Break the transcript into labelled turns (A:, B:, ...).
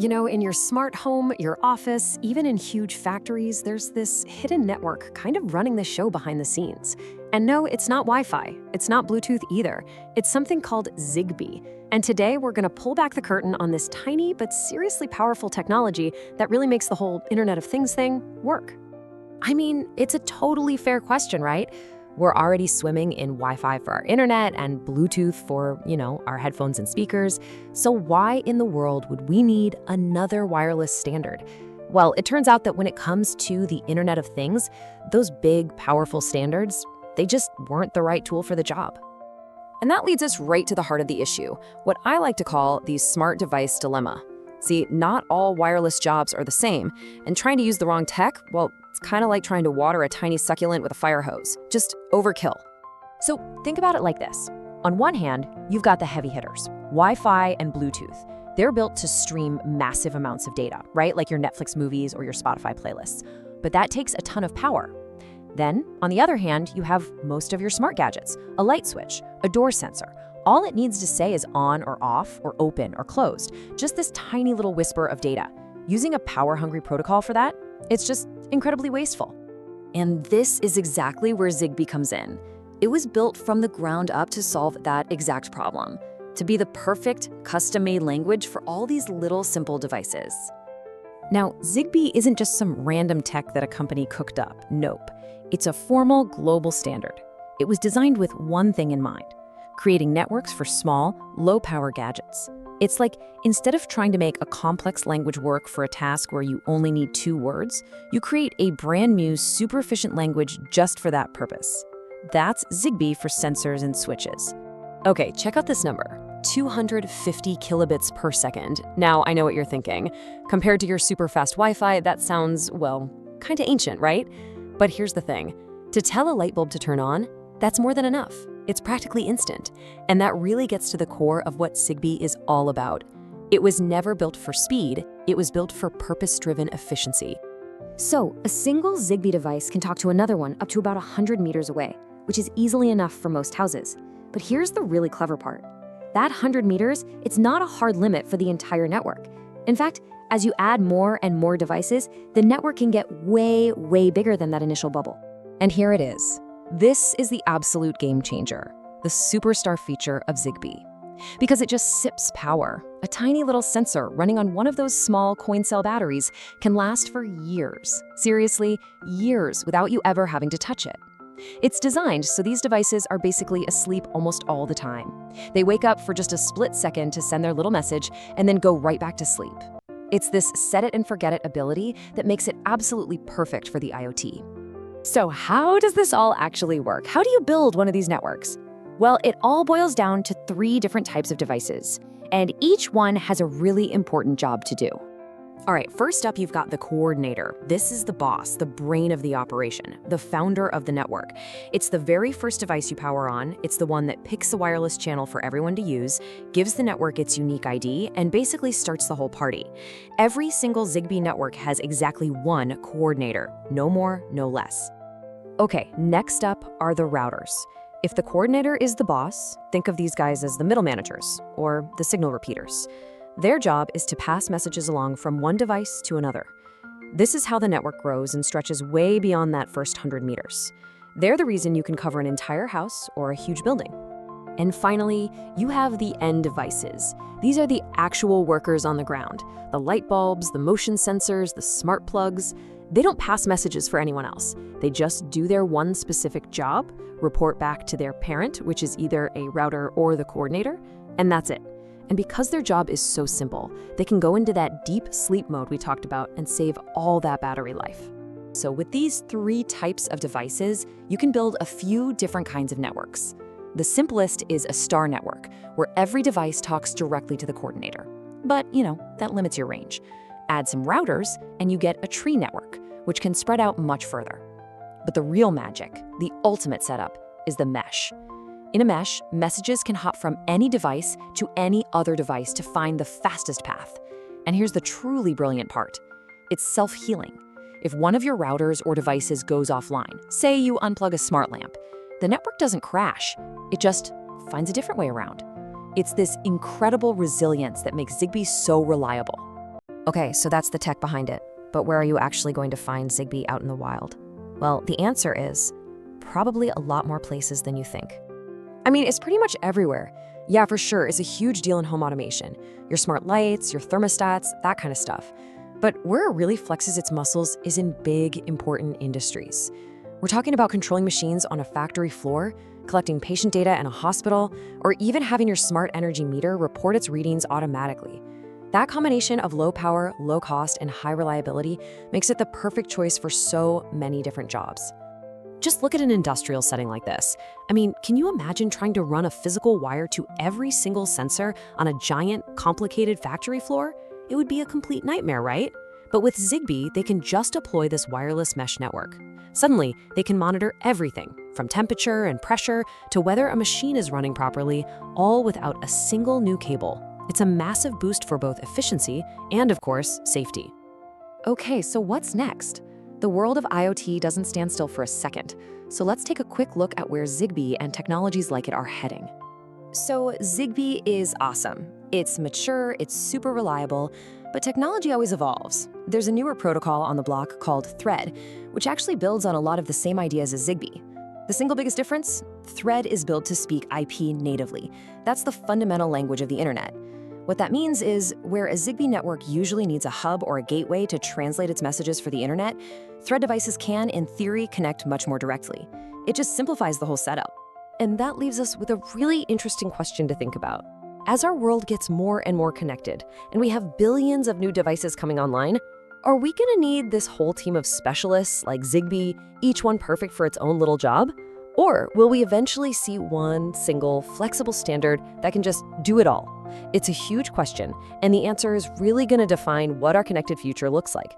A: You know, in your smart home, your office, even in huge factories, there's this hidden network kind of running the show behind the scenes. And no, it's not Wi-Fi. It's not Bluetooth either. It's something called ZigBee. And today we're going to pull back the curtain on this tiny but seriously powerful technology that really makes the whole Internet of Things thing work. I mean, it's a totally fair question, right? We're already swimming in Wi-Fi for our internet and Bluetooth for, our headphones and speakers. So why in the world would we need another wireless standard? Well, it turns out that when it comes to the Internet of Things, those big, powerful standards, they just weren't the right tool for the job. And that leads us right to the heart of the issue, what I like to call the smart device dilemma. See, not all wireless jobs are the same, and trying to use the wrong tech, well, it's kind of like trying to water a tiny succulent with a fire hose. Just overkill. So think about it like this. On one hand, you've got the heavy hitters, Wi-Fi and Bluetooth. They're built to stream massive amounts of data, right? Like your Netflix movies or your Spotify playlists. But that takes a ton of power. Then, on the other hand, you have most of your smart gadgets, a light switch, a door sensor. All it needs to say is on or off or open or closed, just this tiny little whisper of data. Using a power-hungry protocol for that, it's just incredibly wasteful. And this is exactly where ZigBee comes in. It was built from the ground up to solve that exact problem, to be the perfect custom-made language for all these little simple devices. Now, ZigBee isn't just some random tech that a company cooked up. Nope. It's a formal global standard. It was designed with one thing in mind: creating networks for small, low-power gadgets. It's like, instead of trying to make a complex language work for a task where you only need 2 words, you create a brand new, super efficient language just for that purpose. That's ZigBee for sensors and switches. Okay, check out this number, 250 kilobits per second. Now, I know what you're thinking. Compared to your super fast Wi-Fi, that sounds, well, kind of ancient, right? But here's the thing. To tell a light bulb to turn on, that's more than enough. It's practically instant, and that really gets to the core of what ZigBee is all about. It was never built for speed, it was built for purpose-driven efficiency.
B: So, a single ZigBee device can talk to another one up to about 100 meters away, which is easily enough for most houses. But here's the really clever part. That 100 meters, it's not a hard limit for the entire network. In fact, as you add more and more devices, the network can get way, way bigger than that initial bubble.
A: And here it is. This is the absolute game changer, the superstar feature of ZigBee. Because it just sips power. A tiny little sensor running on one of those small coin cell batteries can last for years. Seriously, years without you ever having to touch it. It's designed so these devices are basically asleep almost all the time. They wake up for just a split second to send their little message and then go right back to sleep. It's this set it and forget it ability that makes it absolutely perfect for the IoT. So how does this all actually work? How do you build one of these networks? Well, it all boils down to 3 different types of devices, and each one has a really important job to do. All right, first up, you've got the coordinator. This is the boss, the brain of the operation, the founder of the network. It's the very first device you power on. It's the one that picks the wireless channel for everyone to use, gives the network its unique ID, and basically starts the whole party. Every single ZigBee network has exactly one coordinator, no more, no less. Okay, next up are the routers. If the coordinator is the boss, think of these guys as the middle managers, or the signal repeaters. Their job is to pass messages along from one device to another. This is how the network grows and stretches way beyond that first 100 meters. They're the reason you can cover an entire house or a huge building. And finally, you have the end devices. These are the actual workers on the ground. The light bulbs, the motion sensors, the smart plugs. They don't pass messages for anyone else. They just do their one specific job, report back to their parent, which is either a router or the coordinator, and that's it. And because their job is so simple, they can go into that deep sleep mode we talked about and save all that battery life. So with these 3 types of devices, you can build a few different kinds of networks. The simplest is a star network, where every device talks directly to the coordinator. But, that limits your range. Add some routers, and you get a tree network, which can spread out much further. But the real magic, the ultimate setup, is the mesh. In a mesh, messages can hop from any device to any other device to find the fastest path. And here's the truly brilliant part. It's self-healing. If one of your routers or devices goes offline, say you unplug a smart lamp, the network doesn't crash. It just finds a different way around. It's this incredible resilience that makes ZigBee so reliable. Okay, so that's the tech behind it. But where are you actually going to find ZigBee out in the wild? Well, the answer is probably a lot more places than you think. I mean, it's pretty much everywhere. Yeah, for sure, it's a huge deal in home automation. Your smart lights, your thermostats, that kind of stuff. But where it really flexes its muscles is in big, important industries. We're talking about controlling machines on a factory floor, collecting patient data in a hospital, or even having your smart energy meter report its readings automatically. That combination of low power, low cost, and high reliability makes it the perfect choice for so many different jobs. Just look at an industrial setting like this. I mean, can you imagine trying to run a physical wire to every single sensor on a giant, complicated factory floor? It would be a complete nightmare, right? But with ZigBee, they can just deploy this wireless mesh network. Suddenly, they can monitor everything, from temperature and pressure to whether a machine is running properly, all without a single new cable. It's a massive boost for both efficiency and, of course, safety.
B: Okay, so what's next? The world of IoT doesn't stand still for a second, so let's take a quick look at where ZigBee and technologies like it are heading. So ZigBee is awesome. It's mature, it's super reliable, but technology always evolves. There's a newer protocol on the block called Thread, which actually builds on a lot of the same ideas as ZigBee. The single biggest difference? Thread is built to speak IP natively. That's the fundamental language of the internet. What that means is, where a ZigBee network usually needs a hub or a gateway to translate its messages for the internet, Thread devices can, in theory, connect much more directly. It just simplifies the whole setup. And that leaves us with a really interesting question to think about. As our world gets more and more connected, and we have billions of new devices coming online, are we gonna need this whole team of specialists like ZigBee, each one perfect for its own little job? Or will we eventually see one single, flexible standard that can just do it all? It's a huge question, and the answer is really gonna define what our connected future looks like.